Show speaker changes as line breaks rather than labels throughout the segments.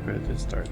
but it did start.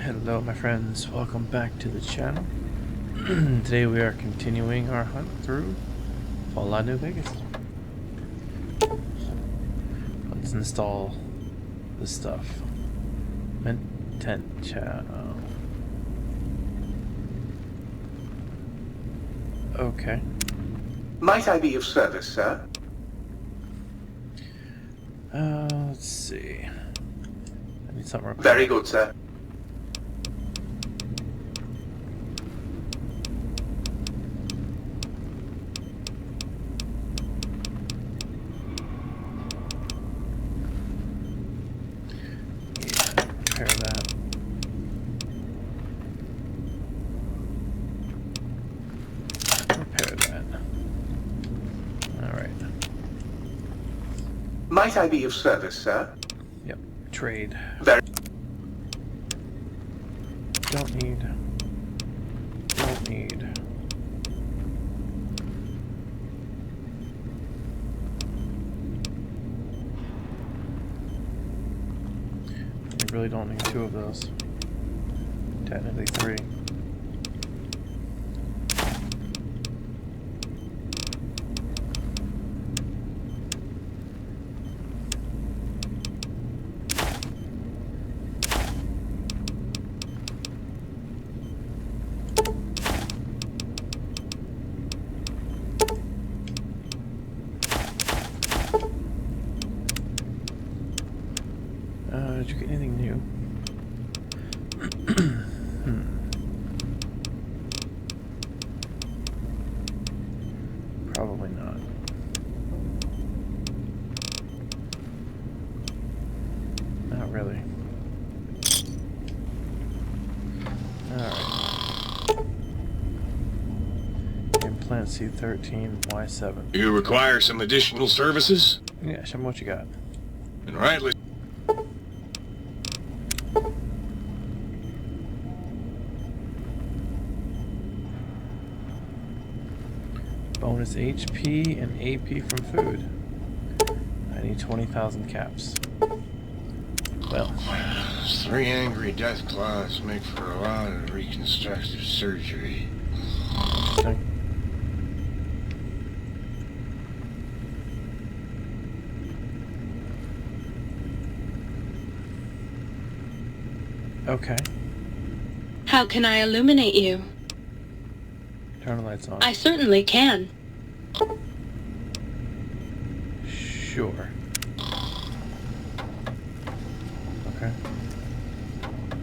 Hello my friends, welcome back to the channel. Today we are continuing our hunt through Fallout New Vegas. Let's install this stuff. Okay.
Might I be of service, sir?
Let's see. I need something real quick.
Very good, sir.
Repair that. Repair that. Alright.
Might I be of service, sir?
Yep. Trade.
Very.
Don't need. Don't need. You really don't need two of those. Technically three. Did you get anything new? Probably not. Not really. Alright. Implant C13, Y7.
You require some additional services?
Yeah, show me what you got.
And rightly.
Bonus HP and AP from food. I need 20,000 caps. Well.
3 angry death claws make for a lot of reconstructive surgery.
Interesting. Okay.
How can I illuminate you?
Turn the lights on.
I certainly can.
Sure. Okay.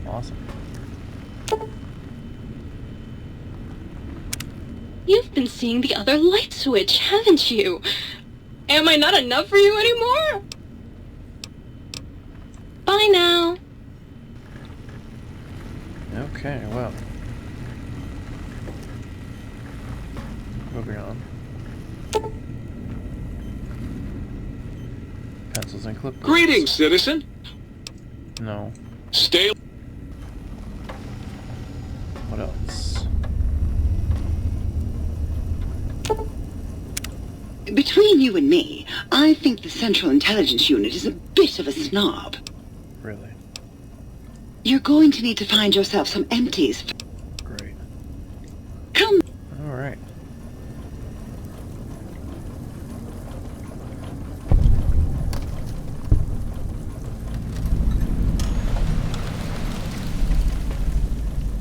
Awesome.
You've been seeing the other light switch, haven't you? Am I not enough for you anymore? Bye now.
Okay, well. Moving on. Pencils and clipboards.
Greetings, citizen.
No.
Stay.
What else?
Between you and me, I think the Central Intelligence Unit is a bit of a snob.
Really?
You're going to need to find yourself some empties.
Great.
Come.
Alright.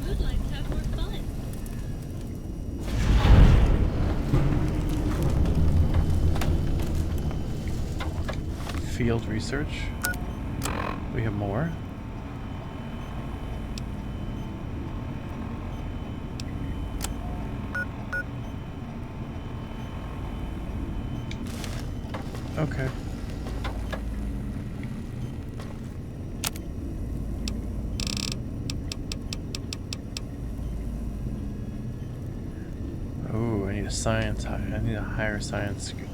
I'd like to have more fun.
Field research. We have more. Okay. Oh, I need a science high. I need a higher science skill.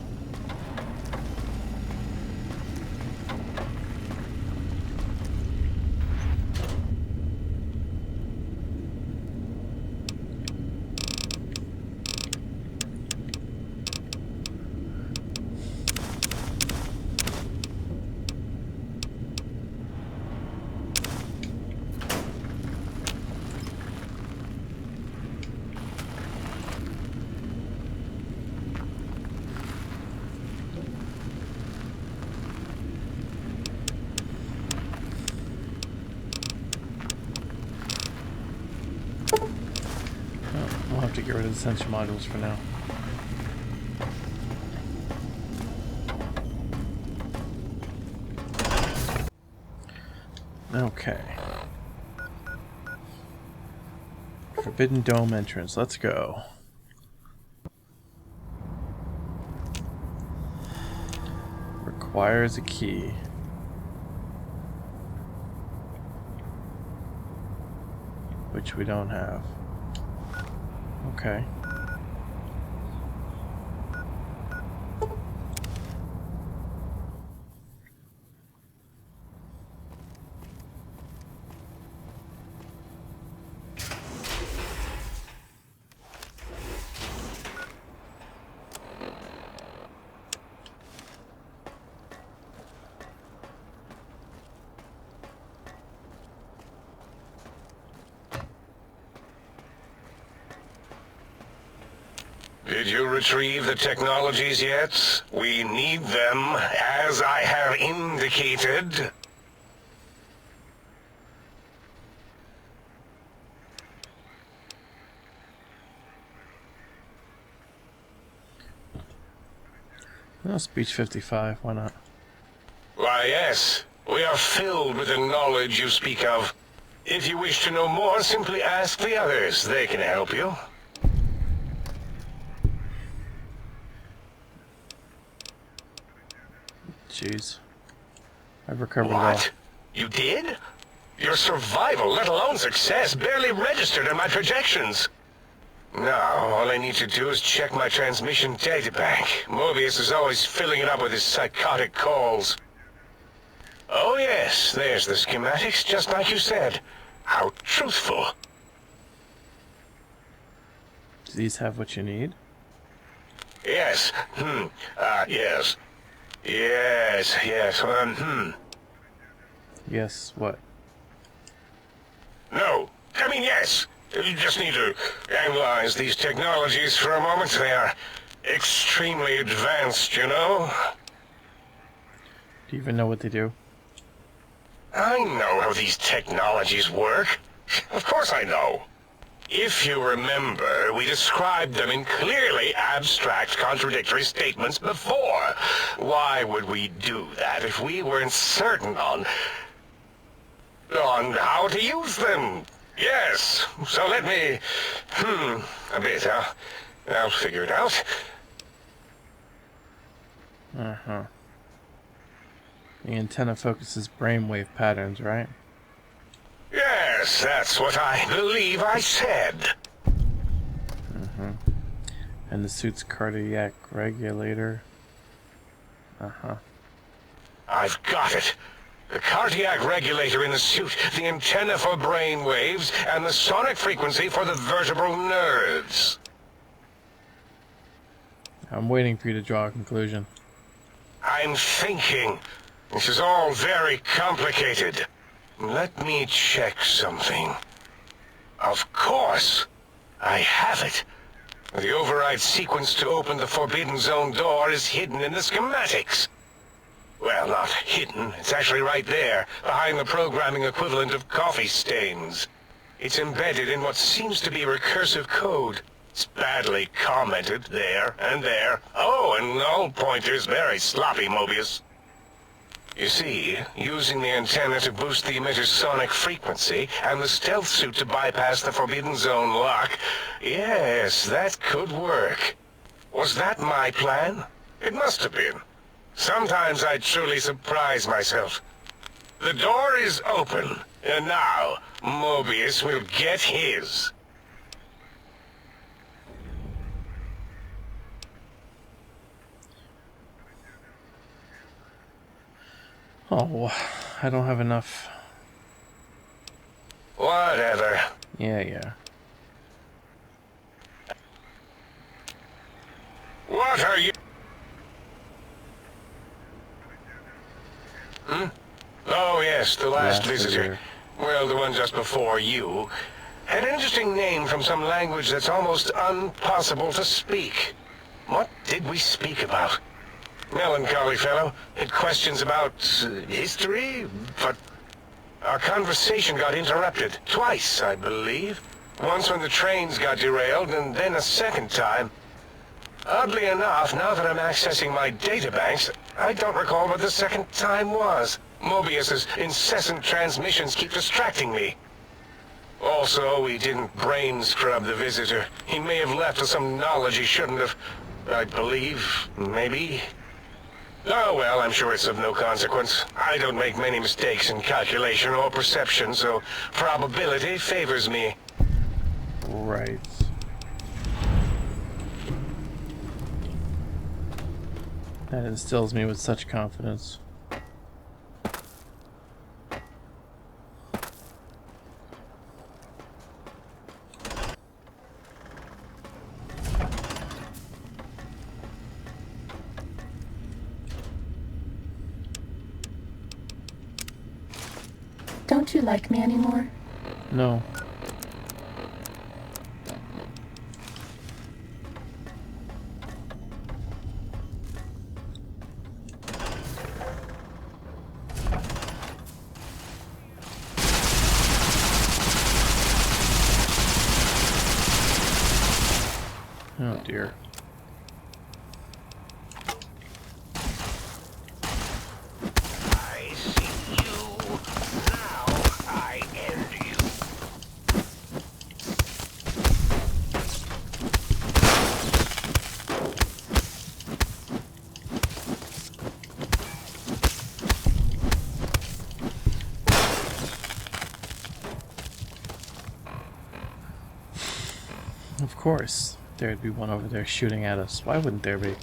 We'll have to get rid of the sensor modules for now. Okay. Forbidden Dome entrance. Let's go. Requires a key. Which we don't have. Okay.
Did you retrieve the technologies yet? We need them, as I have indicated.
Well, speech 55, why not?
Why, yes. We are filled with the knowledge you speak of. If you wish to know more, simply ask the others. They can help you.
Jeez. I've recovered
What? You did? Your survival, let alone success, barely registered in my projections. Now, all I need to do is check my transmission databank. Mobius is always filling it up with his psychotic calls. Oh yes, there's the schematics, just like you said. How truthful.
Do these have what you need?
Yes. Yes. Yes.
Yes, what?
No. I mean, yes. You just need to analyze these technologies for a moment. They are extremely advanced, you know?
Do you even know what they do?
I know how these technologies work. Of course I know. If you remember, we described them in clearly abstract, contradictory statements before. Why would we do that if we weren't certain on how to use them? Yes, so let me... a bit. I'll figure it out.
Uh-huh. The antenna focuses brainwave patterns, right?
Yes, that's what I believe I said.
And the suit's cardiac regulator. Uh-huh.
I've got it. The cardiac regulator in the suit, the antenna for brain waves, and the sonic frequency for the vertebral nerves.
I'm waiting for you to draw a conclusion.
I'm thinking. This is all very complicated. Let me check something. Of course. I have it. The override sequence to open the Forbidden Zone door is hidden in the schematics. Well, not hidden. It's actually right there, behind the programming equivalent of coffee stains. It's embedded in what seems to be recursive code. It's badly commented there and there. Oh, and null pointers very sloppy, Mobius. You see, using the antenna to boost the emitter's sonic frequency, and the stealth suit to bypass the Forbidden Zone lock, yes, that could work. Was that my plan? It must have been. Sometimes I truly surprise myself. The door is open, and now Mobius will get his.
Oh, I don't have enough.
Whatever.
Yeah.
What are you... Oh, yes, the last visitor. Well, the one just before you. Had an interesting name from some language that's almost impossible to speak. What did we speak about? Melancholy fellow. Had questions about history, but our conversation got interrupted. Twice, I believe. Once when the trains got derailed, and then a second time. Oddly enough, now that I'm accessing my databanks, I don't recall what the second time was. Mobius's incessant transmissions keep distracting me. Also, we didn't brain scrub the visitor. He may have left with some knowledge he shouldn't have. I believe, maybe. Oh well, I'm sure it's of no consequence. I don't make many mistakes in calculation or perception, so probability favors me.
Right. That instills me with such confidence.
Don't you like me anymore?
No. Oh dear.
I see you. Now I end you.
Of course. There'd be one over there shooting at us. Why wouldn't there be?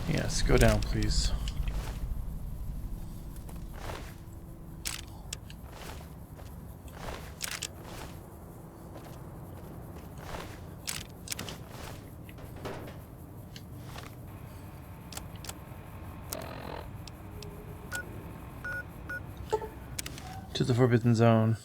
Yes, go down, please. To the Forbidden Zone.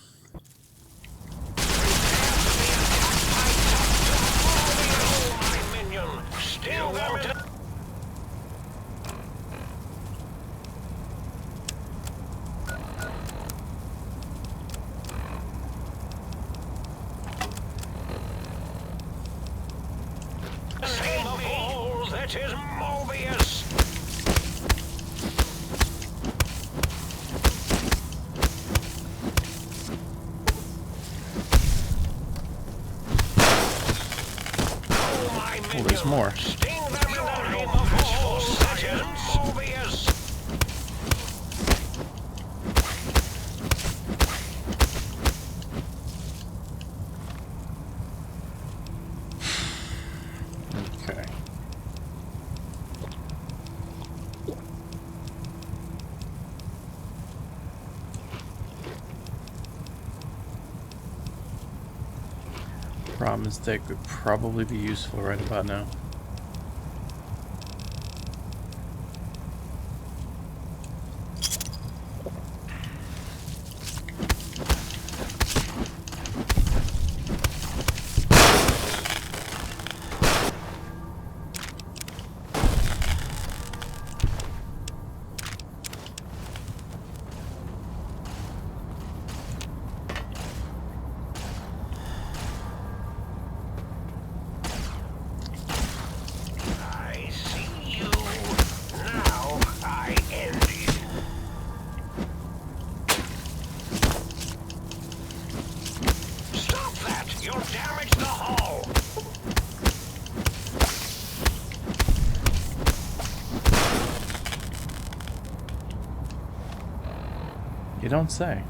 That is Mobius!
Oh, there's more.
Sting them in the name of all that is Mobius!
Okay. Problem stick would probably be useful right about now. You don't say.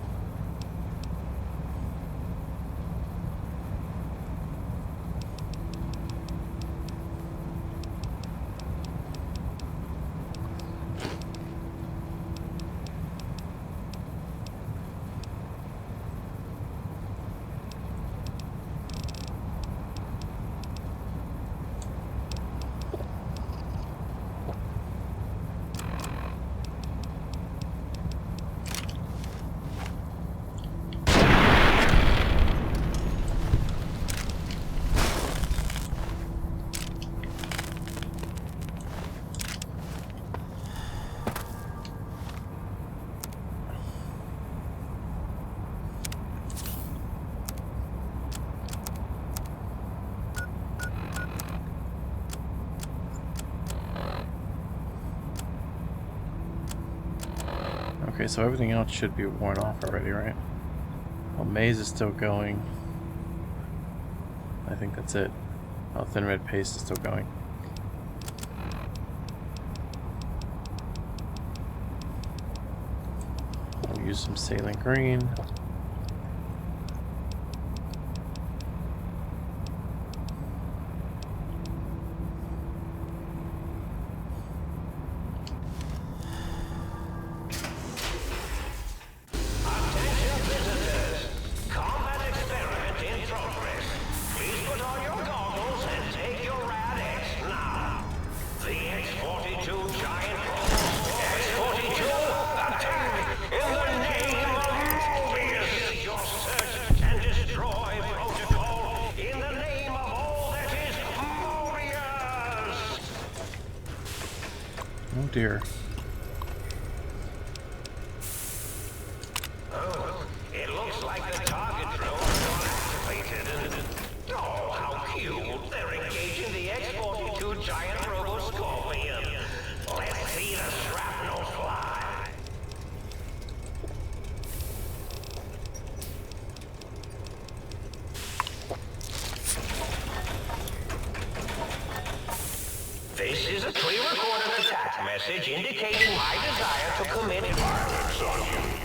Okay, so everything else should be worn off already, right? Oh, maze is still going. I think that's it. Oh, thin red paste is still going. I'll use some saline green. Oh dear.
Oh, it looks like the target drone was activated. Oh, how cute. They're engaging the X-42 giant robo scorpion. Let's see the shrapnel fly. This is a pre-recorded attack message indicating my desire to commit violence on you.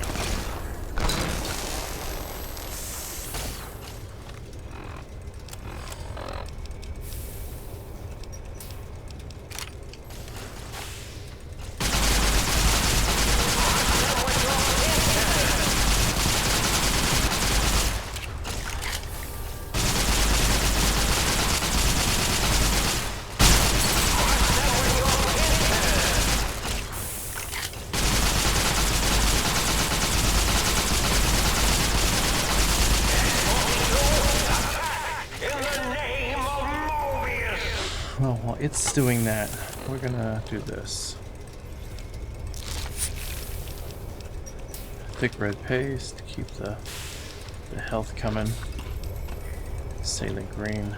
Well, while it's doing that, we're gonna do this. Thick red paste, keep the health coming. Saline green.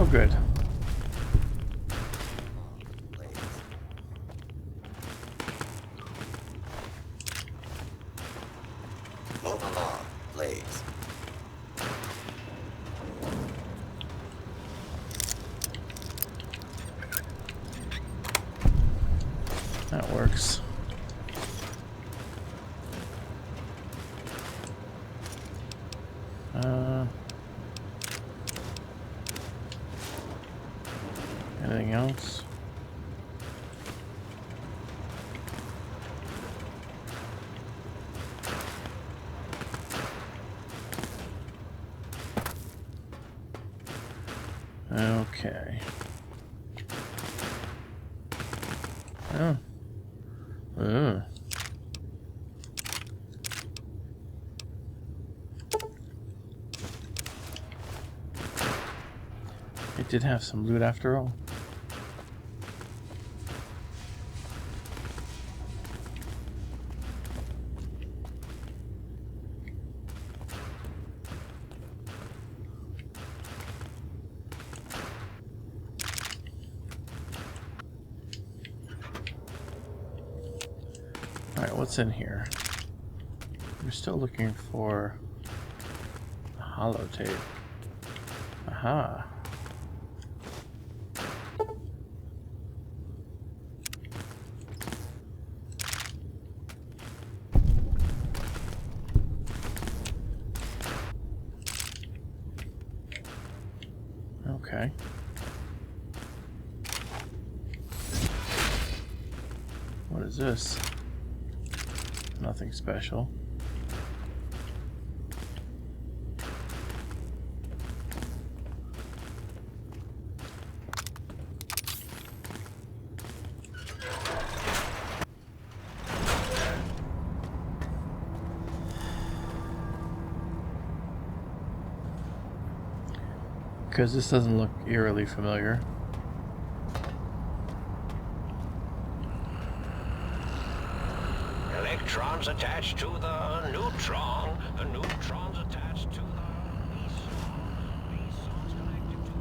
Oh, good.
Move along, please.
works. Anything else? Okay. Oh. Ugh. It did have some loot after all. Alright, what's in here? We're still looking for a holotape. Aha. Okay. What is this? Nothing special. Because this doesn't look eerily familiar.
Electrons attached to the neutron. The neutrons attached to the meson. Mesons connected to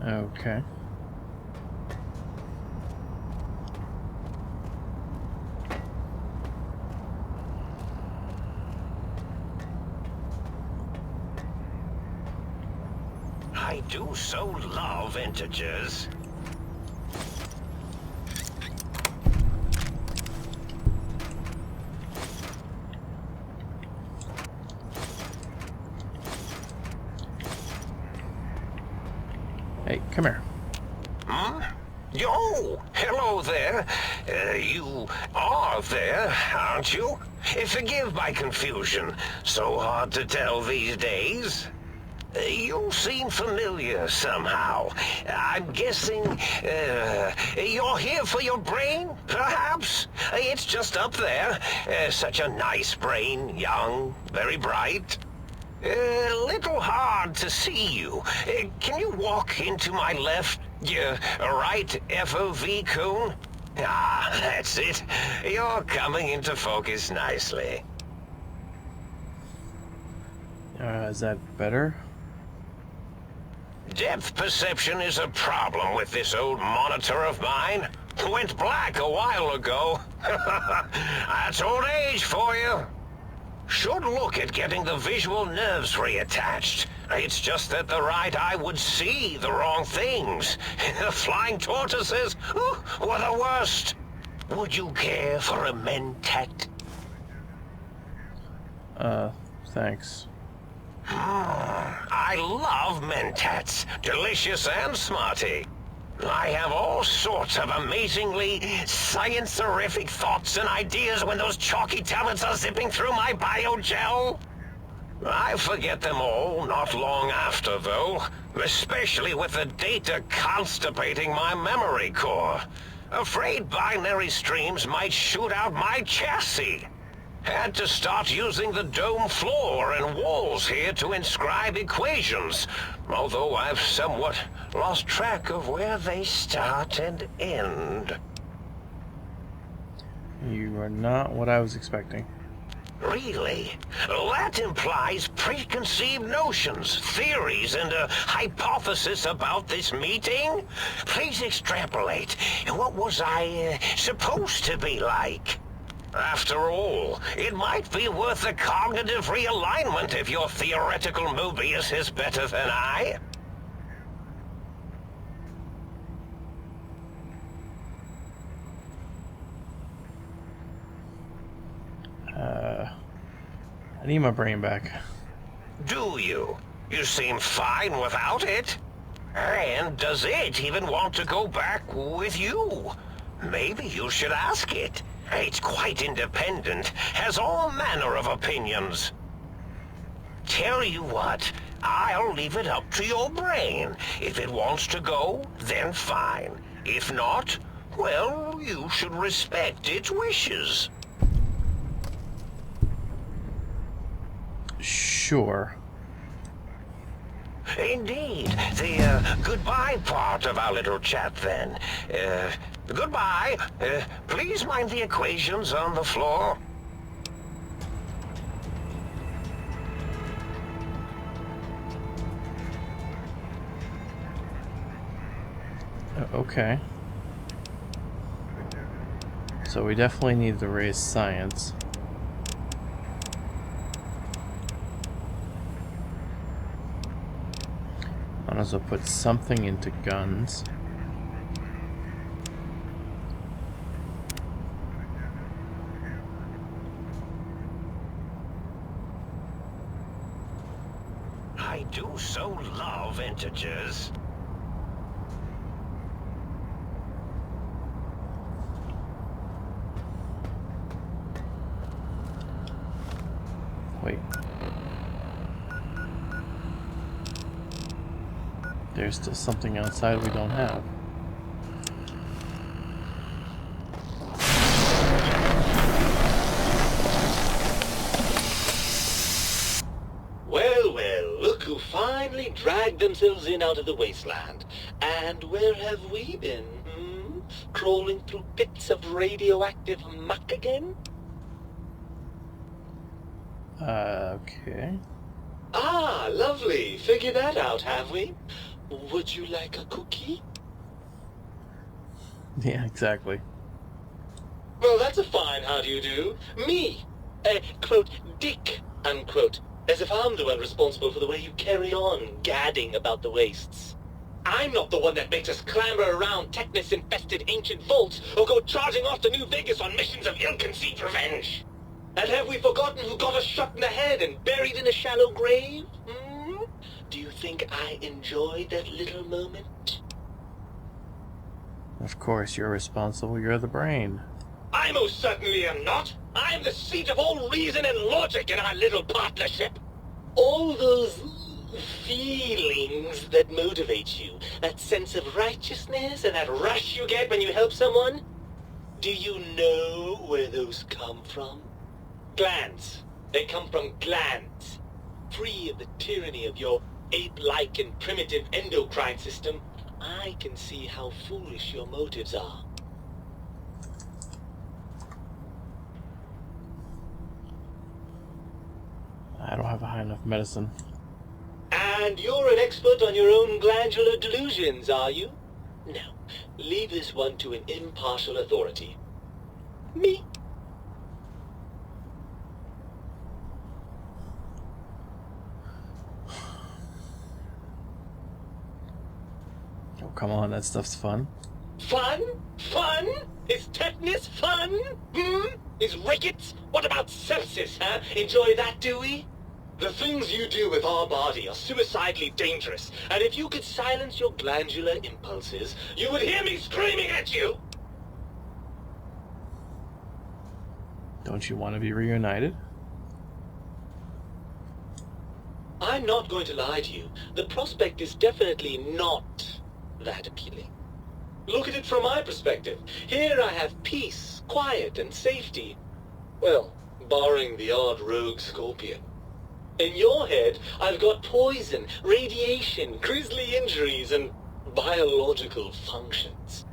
Okay.
I do so love integers.
Hey, come here.
Hmm? Yo, hello there. You are there, aren't you? Forgive my confusion. So hard to tell these days. You seem familiar somehow. I'm guessing, you're here for your brain, perhaps? It's just up there. Such a nice brain, young, very bright. Little hard to see you. Can you walk into my left, right FOV cone? Ah, that's it. You're coming into focus nicely.
Is that better?
Depth perception is a problem with this old monitor of mine. Went black a while ago. That's old age for you. Should look at getting the visual nerves reattached. It's just that the right eye would see the wrong things. Flying tortoises were the worst. Would you care for a mentat?
Thanks.
I love mentats. Delicious and smarty. I have all sorts of amazingly science-terrific thoughts and ideas when those chalky tablets are zipping through my biogel. I forget them all not long after, though, especially with the data constipating my memory core. Afraid binary streams might shoot out my chassis. Had to start using the dome floor and walls here to inscribe equations, although I've somewhat lost track of where they start and end.
You are not what I was expecting.
Really? That implies preconceived notions, theories, and a hypothesis about this meeting? Please extrapolate. What was I supposed to be like? After all, it might be worth a cognitive realignment if your theoretical Mobius is better than I.
I need my brain back.
Do you? You seem fine without it. And does it even want to go back with you? Maybe you should ask it. It's quite independent, has all manner of opinions. Tell you what, I'll leave it up to your brain. If it wants to go, then fine. If not, well, you should respect its wishes.
Sure.
Indeed. The goodbye part of our little chat, then. Goodbye. Please mind the equations on the floor.
Okay. So we definitely need to raise science. Might as well put something into guns.
I do so love integers.
Wait. There's still something outside we don't have.
Well, well, look who finally dragged themselves in out of the wasteland. And where have we been, Crawling through pits of radioactive muck again?
Okay.
Ah, lovely. Figured that out, have we? Would you like a cookie?
Yeah, exactly.
Well, that's a fine how do you do. Me, quote, dick, unquote. As if I'm the one responsible for the way you carry on gadding about the wastes. I'm not the one that makes us clamber around Technus-infested ancient vaults or go charging off to New Vegas on missions of ill-conceived revenge. And have we forgotten who got us shot in the head and buried in a shallow grave? Do you think I enjoyed that little moment?
Of course, you're responsible. You're the brain.
I most certainly am not. I'm the seat of all reason and logic in our little partnership. All those feelings that motivate you, that sense of righteousness and that rush you get when you help someone, do you know where those come from? Glands. They come from glands. Free of the tyranny of your ape-like and primitive endocrine system, I can see how foolish your motives are.
I don't have a high enough medicine.
And you're an expert on your own glandular delusions, are you? No. Leave this one to an impartial authority. Me.
Oh, come on, that stuff's fun.
Fun? Fun? Is tetanus fun? Is rickets? What about sepsis, huh? Enjoy that, do we? The things you do with our body are suicidally dangerous, and if you could silence your glandular impulses, you would hear me screaming at you!
Don't you want to be reunited?
I'm not going to lie to you. The prospect is definitely not that appealing. Look at it from my perspective. Here I have peace, quiet, and safety. Well, barring the odd rogue scorpion. In your head, I've got poison, radiation, grisly injuries, and biological functions.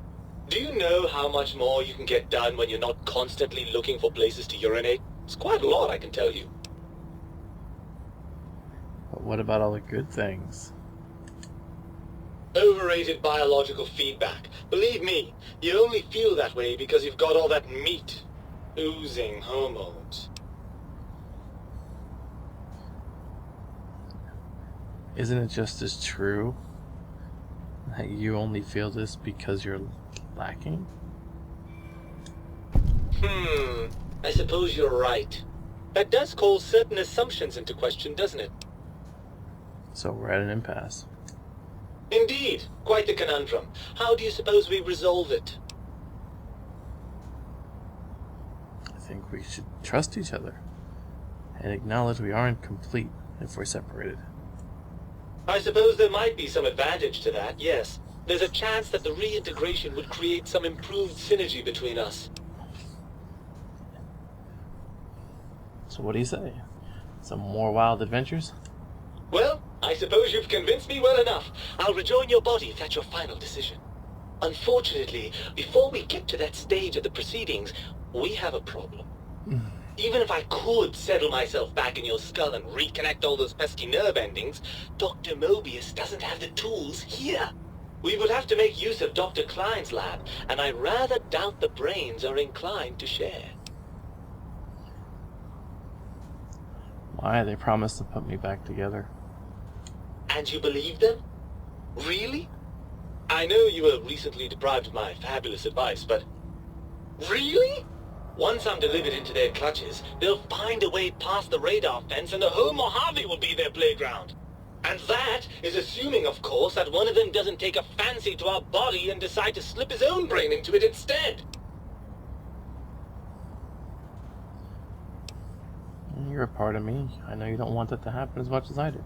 Do you know how much more you can get done when you're not constantly looking for places to urinate? It's quite a lot, I can tell you.
But what about all the good things?
Overrated biological feedback. Believe me, you only feel that way because you've got all that meat. oozing hormones.
Isn't it just as true that you only feel this because you're lacking?
I suppose you're right. That does call certain assumptions into question, doesn't it?
So we're at an impasse.
Indeed. Quite the conundrum. How do you suppose we resolve it?
I think we should trust each other and acknowledge we aren't complete if we're separated.
I suppose there might be some advantage to that, yes. There's a chance that the reintegration would create some improved synergy between us.
So what do you say? Some more wild adventures?
Well, I suppose you've convinced me well enough. I'll rejoin your body if that's your final decision. Unfortunately, before we get to that stage of the proceedings, we have a problem. Even if I could settle myself back in your skull and reconnect all those pesky nerve endings, Dr. Mobius doesn't have the tools here. We would have to make use of Dr. Klein's lab, and I rather doubt the brains are inclined to share.
Why? They promised to put me back together.
And you believe them? Really? I know you were recently deprived of my fabulous advice, but... Really? Once I'm delivered into their clutches, they'll find a way past the radar fence and the whole Mojave will be their playground. And that is assuming, of course, that one of them doesn't take a fancy to our body and decide to slip his own brain into it instead.
You're a part of me. I know you don't want that to happen as much as I do.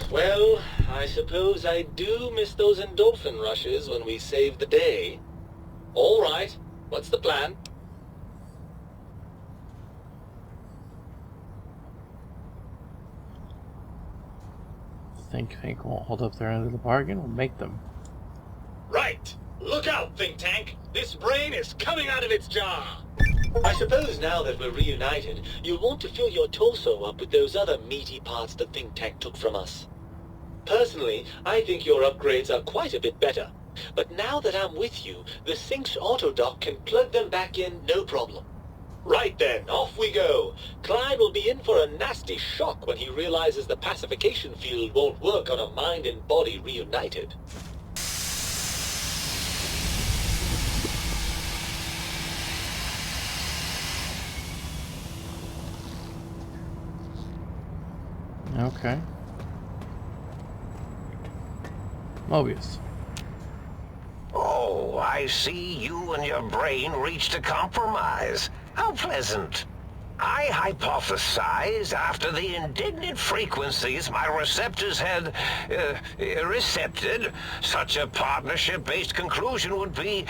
Well, I suppose I do miss those endorphin rushes when we save the day. All right, what's the plan?
Think Tank won't hold up their end of the bargain? We'll make them.
Right! Look out, Think Tank! This brain is coming out of its jar! I suppose now that we're reunited, you'll want to fill your torso up with those other meaty parts the Think Tank took from us. Personally, I think your upgrades are quite a bit better. But now that I'm with you, the Sync's autodock can plug them back in no problem. Right then, off we go. Klein will be in for a nasty shock when he realizes the pacification field won't work on a mind and body reunited.
Okay. Mobius.
Oh, I see you and your brain reached a compromise. How pleasant. I hypothesized after the indignant frequencies my receptors had recepted, such a partnership-based conclusion would be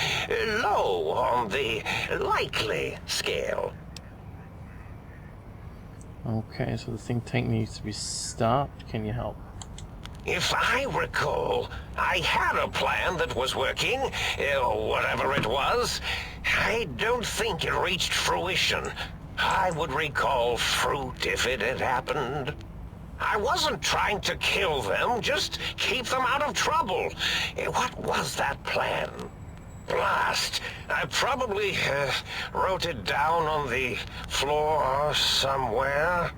low on the likely scale.
Okay, so the think tank needs to be stopped. Can you help?
If I recall, I had a plan that was working, whatever it was. I don't think it reached fruition. I would recall fruit if it had happened. I wasn't trying to kill them, just keep them out of trouble. What was that plan? Blast. I probably wrote it down on the floor somewhere.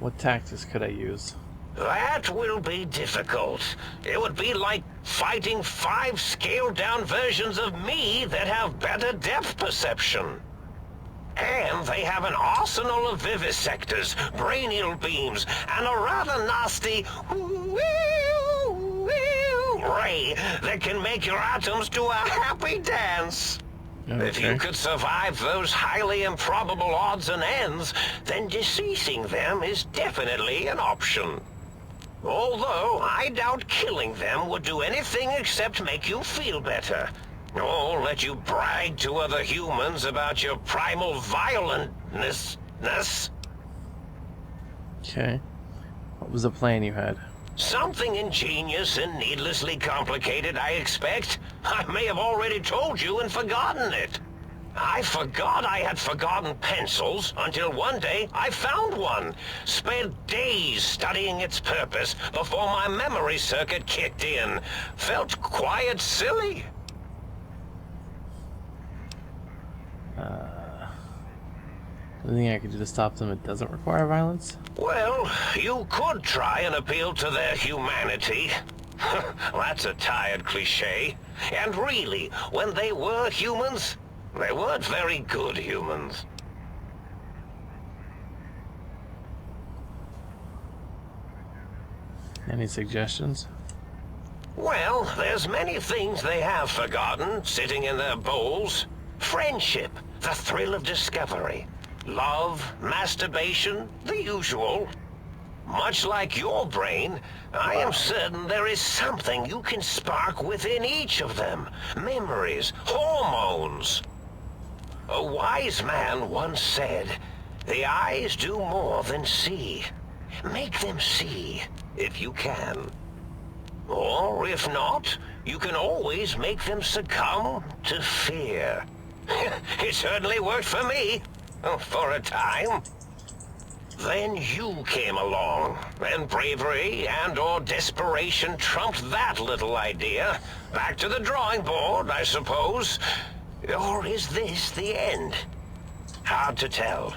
What tactics could I use?
That will be difficult. It would be like fighting 5 scaled-down versions of me that have better depth perception. And they have an arsenal of vivisectors, brainial beams, and a rather nasty ray that can make your atoms do a happy dance.
Okay.
If you could survive those highly improbable odds and ends, then deceasing them is definitely an option. Although I doubt killing them would do anything except make you feel better. Or let you brag to other humans about your primal violentness.
Okay. What was the plan you had?
Something ingenious and needlessly complicated, I expect. I may have already told you and forgotten it. I forgot I had forgotten pencils until one day I found one. Spent days studying its purpose before my memory circuit kicked in. Felt quite silly.
Anything I can do to stop them that doesn't require violence?
Well, you could try and appeal to their humanity. That's a tired cliche. And really, when they were humans, they weren't very good humans.
Any suggestions?
Well, there's many things they have forgotten, sitting in their bowls. Friendship, the thrill of discovery. Love, masturbation, the usual. Much like your brain, I am certain there is something you can spark within each of them. Memories, hormones. A wise man once said, "The eyes do more than see. Make them see, if you can. Or if not, you can always make them succumb to fear." It certainly worked for me, for a time. Then you came along, and bravery and/or desperation trumped that little idea. Back to the drawing board, I suppose. Or is this the end? Hard to tell.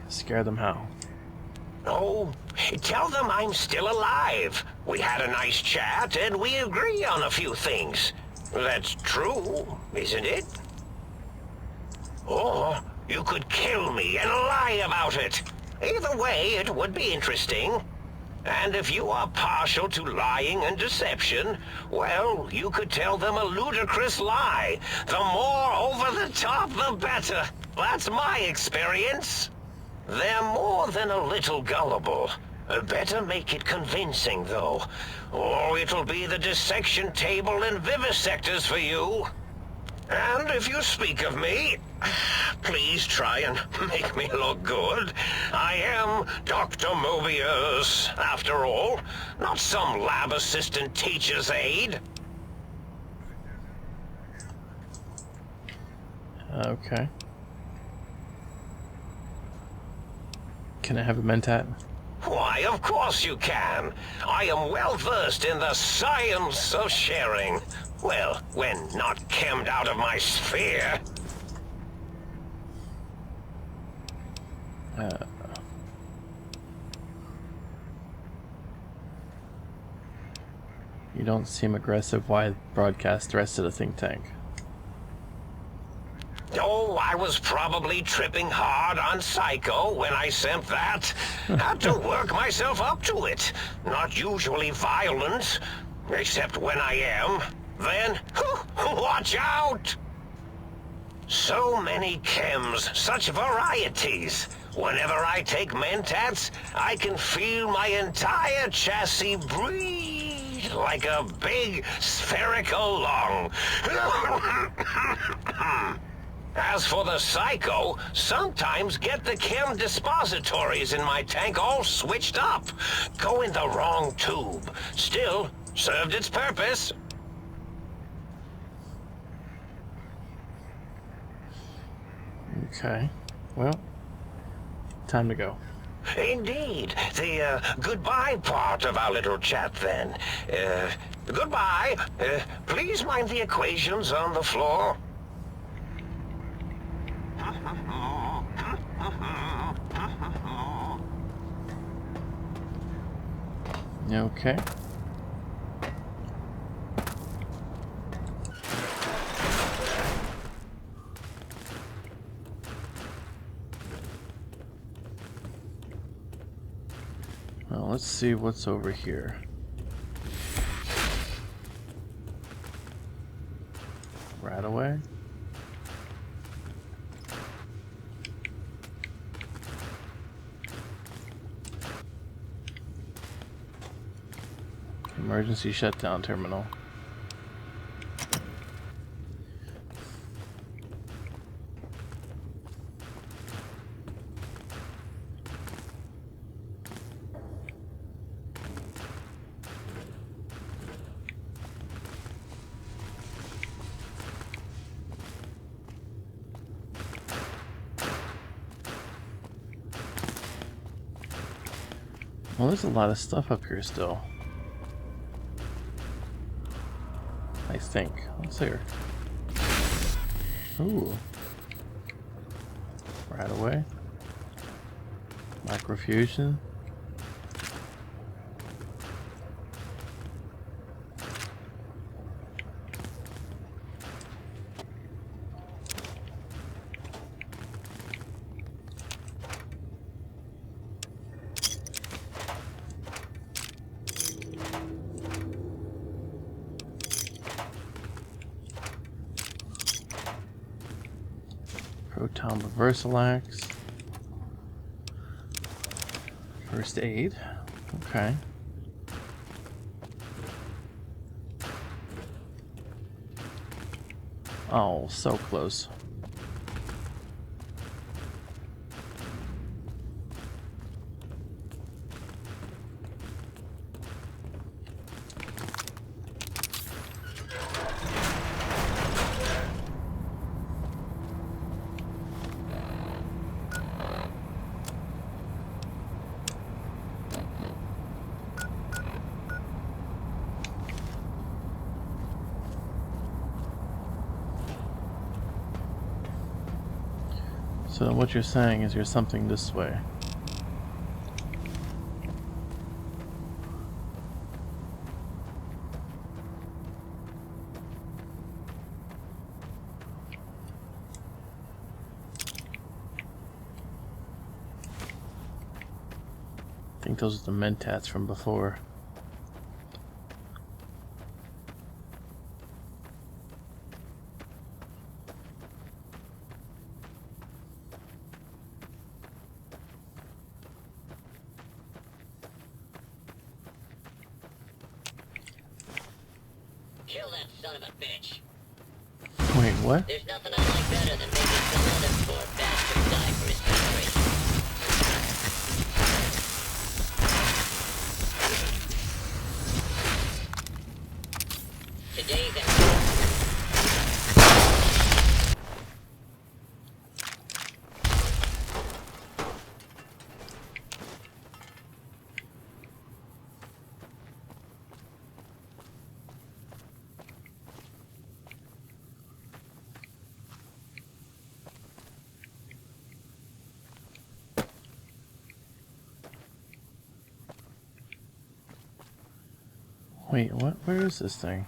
Scare them how?
Oh, tell them I'm still alive. We had a nice chat, and we agree on a few things. That's true, isn't it? Or you could kill me and lie about it. Either way, it would be interesting. And if you are partial to lying and deception, well, you could tell them a ludicrous lie. The more over the top, the better. That's my experience. They're more than a little gullible. Better make it convincing, though, or it'll be the dissection table and vivisectors for you. And if you speak of me, please try and make me look good. I am Dr. Mobius, after all, not some lab assistant teacher's aide.
Okay. Can I have a mentat?
Why, of course you can. I am well versed in the science of sharing. Well, when not chemmed out of my sphere.
You don't seem aggressive. Why broadcast threats to the think tank?
Oh, I was probably tripping hard on Psycho when I sent that. Had to work myself up to it. Not usually violent, except when I am. Then, watch out! So many chems, such varieties. Whenever I take mentats, I can feel my entire chassis breathe like a big spherical lung. As for the Psycho, sometimes get the chem dispositories in my tank all switched up. Go in the wrong tube. Still, served its purpose.
Okay. Well, time to go.
Indeed. The goodbye part of our little chat, then. Goodbye. Please mind the equations on the floor.
Okay. Well, let's see what's over here. Right away. Emergency shutdown terminal. Well, there's a lot of stuff up here still. I think. What's here? Ooh. Right away. Microfusion. Proton reversal axe. First aid. Okay. Oh, so close. So then what you're saying is there's something this way. I think those are the mentats from before.
Kill that son of a bitch.
Wait, what?
There's nothing I like better than making some other poor bastard die for his country. Today's
Wait, what? Where is this thing?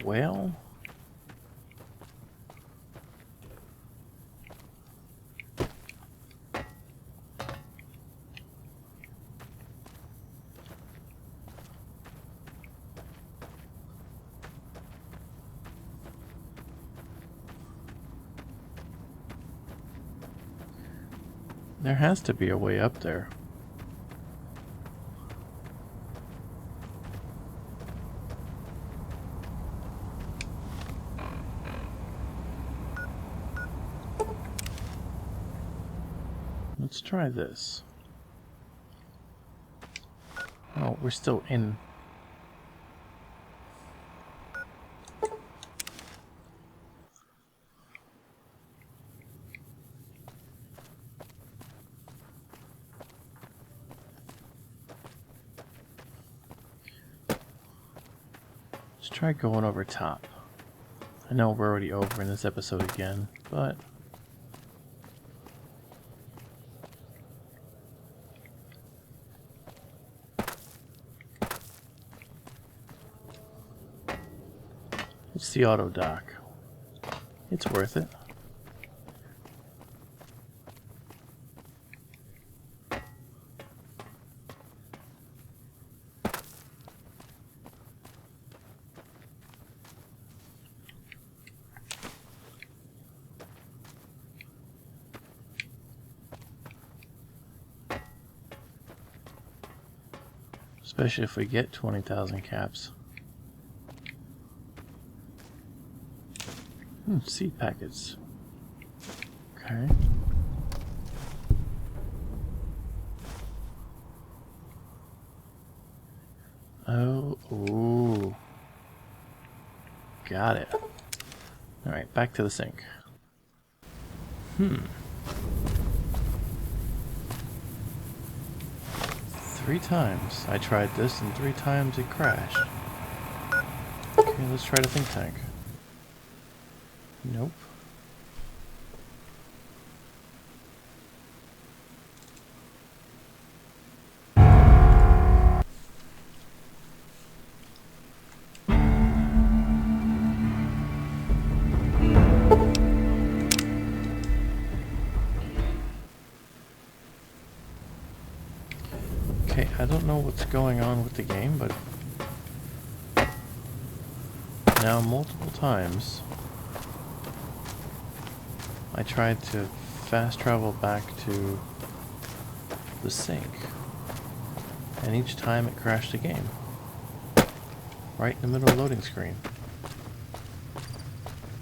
Well... There has to be a way up there. Let's try this. Oh, we're still in. Let's try going over top. I know we're already over in this episode again, but... It's the auto dock. It's worth it. Especially if we get 20,000 caps. Seed packets. Okay. Oh, ooh. Got it. Alright, back to the sink. 3 times I tried this and 3 times it crashed. Okay, let's try the think tank. Nope. Okay, I don't know what's going on with the game, but now multiple times I tried to fast travel back to the sink, and each time it crashed the game. Right in the middle of the loading screen.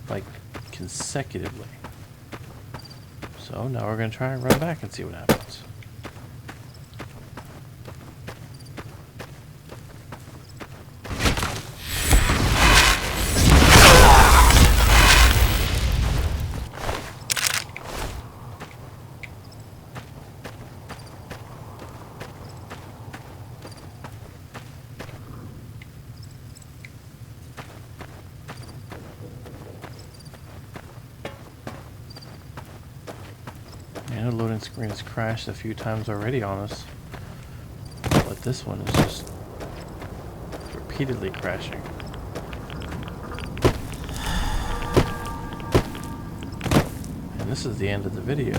Like, consecutively. So now we're going to try and run back and see what happens. And the loading screen has crashed a few times already on us, but this one is just repeatedly crashing. And this is the end of the video.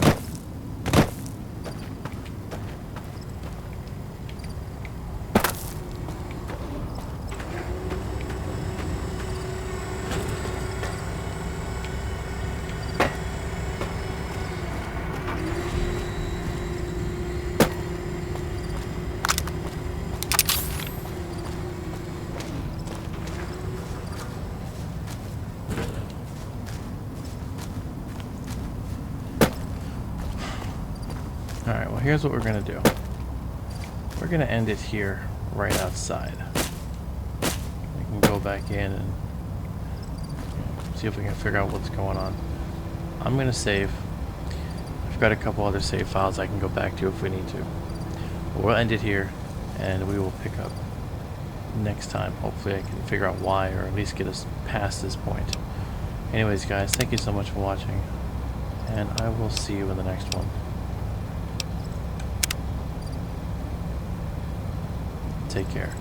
Alright, well here's what we're going to do. We're going to end it here, right outside. We can go back in and see if we can figure out what's going on. I'm going to save. I've got a couple other save files I can go back to if we need to. But we'll end it here, and we will pick up next time. Hopefully I can figure out why, or at least get us past this point. Anyways guys, thank you so much for watching, and I will see you in the next one. Take care.